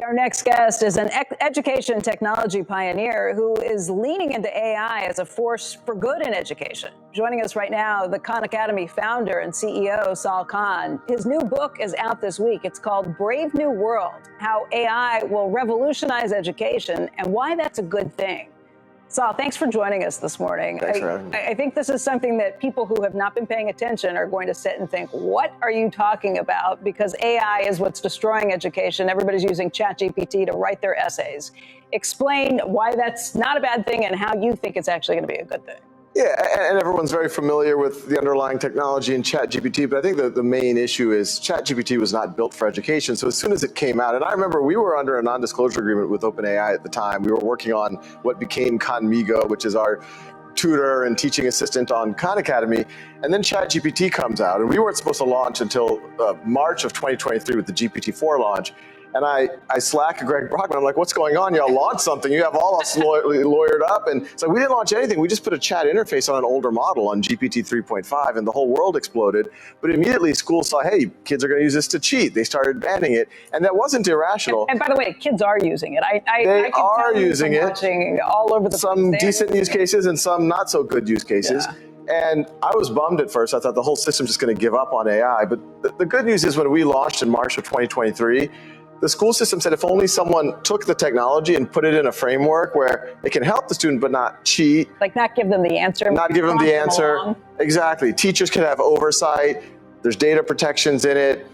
Our next guest is an education technology pioneer who is leaning into AI as a force for good in education. Joining us right now, the Khan Academy founder and CEO, Salman. His new book is out this week. It's called Brave New World: How AI Will Revolutionize Education and Why That's a Good Thing. Sal, thanks for joining us this morning. Thanks for having me. I think this is something that people who have not been paying attention are going to sit and think, what are you talking about? Because AI is what's destroying education. Everybody's using ChatGPT to write their essays. Explain why that's not a bad thing and how you think it's actually going to be a good thing. Yeah, and everyone's very familiar with the underlying technology in ChatGPT, but I think the main issue is ChatGPT was not built for education. So as soon as it came out, and I remember we were under a non-disclosure agreement with OpenAI at the time. We were working on what became Khanmigo, which is our tutor and teaching assistant on Khan Academy, and then ChatGPT comes out, and we weren't supposed to launch until March of 2023 with the GPT-4 launch. And I slack Greg Brockman. I'm like, what's going on? Y'all launched something. You have all us lawyered up. And so we didn't launch anything. We just put a chat interface on an older model on GPT 3.5, and the whole world exploded. But immediately schools saw, hey, kids are going to use this to cheat. They started banning it. And that wasn't irrational. And by the way, kids are using it. They are using it. Watching all over the place. Some decent use cases and some not so good use cases. Yeah. And I was bummed at first. I thought the whole system's just going to give up on AI. But the good news is when we launched in March of 2023, the school system said if only someone took the technology and put it in a framework where it can help the student but not cheat. Like not give them the answer. Not give them the answer. Exactly. Teachers can have oversight. There's data protections in it.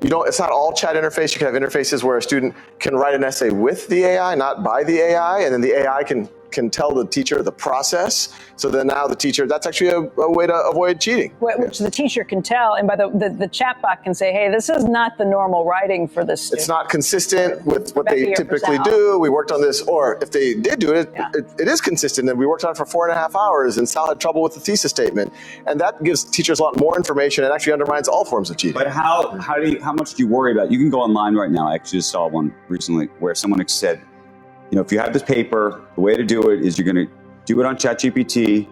It's not all chat interface. You can have interfaces where a student can write an essay with the AI, not by the AI, and then the AI can tell the teacher the process. So then now the teacher, that's actually a way to avoid cheating. Which the teacher can tell, and by the chatbot can say, hey, this is not the normal writing for this student. It's not consistent with what they typically do. We worked on this, or if they did do it, it is consistent. And we worked on it for 4.5 hours, and Sal had trouble with the thesis statement. And that gives teachers a lot more information and actually undermines all forms of cheating. But how much do you worry about? You can go online right now. I actually just saw one recently where someone said, if you have this paper, the way to do it is you're going to do it on ChatGPT,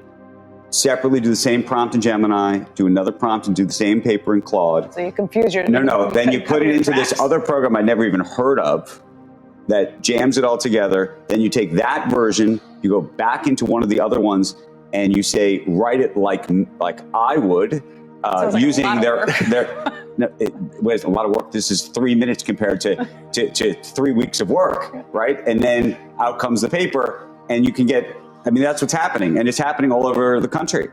separately do the same prompt in Gemini, do another prompt and do the same paper in Claude. So you confuse your... No. Then you put it into this other program I never even heard of that jams it all together. Then you take that version, you go back into one of the other ones, and you say, write it like I would, using their no, it was a lot of work. This is 3 minutes compared to 3 weeks of work, right? And then out comes the paper, and you can get, that's what's happening, and it's happening all over the country.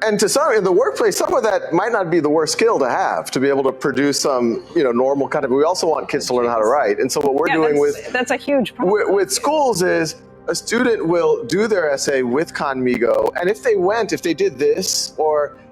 And to some, in the workplace, some of that might not be the worst skill to have, to be able to produce some, normal kind of, we also want kids to learn how to write. And so what we're doing that's a huge problem. With schools is, a student will do their essay with Khanmigo, and if they did this,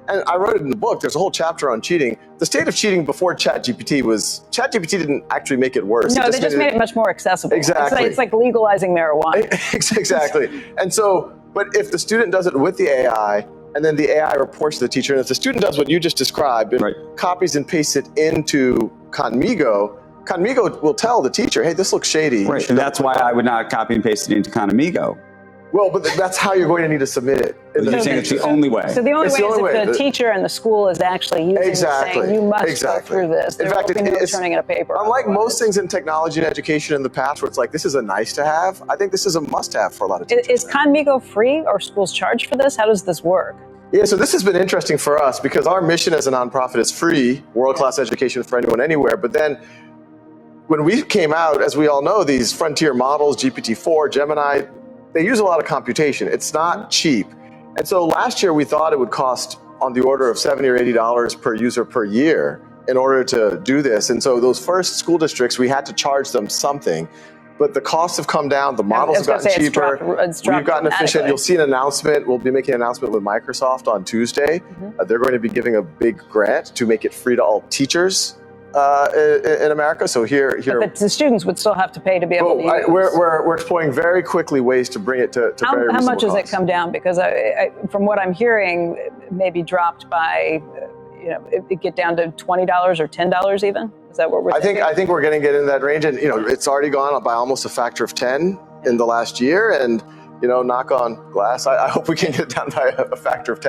and I wrote it in the book, there's a whole chapter on cheating. The state of cheating before ChatGPT didn't actually make it worse. No, they just made it much more accessible. Exactly. It's like legalizing marijuana. Exactly. And so, but if the student does it with the AI, and then the AI reports to the teacher, and if the student does what you just described, and copies and pastes it into Khanmigo, Khanmigo will tell the teacher, hey, this looks shady. Right, and that's why I would not copy and paste it into Khanmigo. Well, but that's how you're going to need to submit it. You're saying it's the only way. So the only way is if the teacher and the school is actually using it, saying you must go through this. In fact, it's turning in a paper. Unlike most things in technology and education in the past where it's like, this is a nice to have, I think this is a must have for a lot of teachers. Is Khanmigo free or schools charge for this? How does this work? Yeah, so this has been interesting for us because our mission as a nonprofit is free, world-class education for anyone, anywhere. But then when we came out, as we all know, these frontier models, GPT-4, Gemini, they use a lot of computation. It's not cheap. And so last year we thought it would cost on the order of $70 or $80 per user per year in order to do this. And so those first school districts, we had to charge them something. But the costs have come down, the models have gotten cheaper, we've gotten efficient. You'll see an announcement, we'll be making an announcement with Microsoft on Tuesday. They're going to be giving a big grant to make it free to all teachers in America. So here, but the students would still have to pay to be able to use. We're exploring very quickly ways to bring it to very reasonable How much costs. has it come down? Because from what I'm hearing, it maybe dropped by, it get down to $20 or $10 even. Is that what we're thinking? I think we're going to get in that range, and it's already gone up by almost a factor of 10 in the last year. And knock on glass, I hope we can get it down by a factor of 10.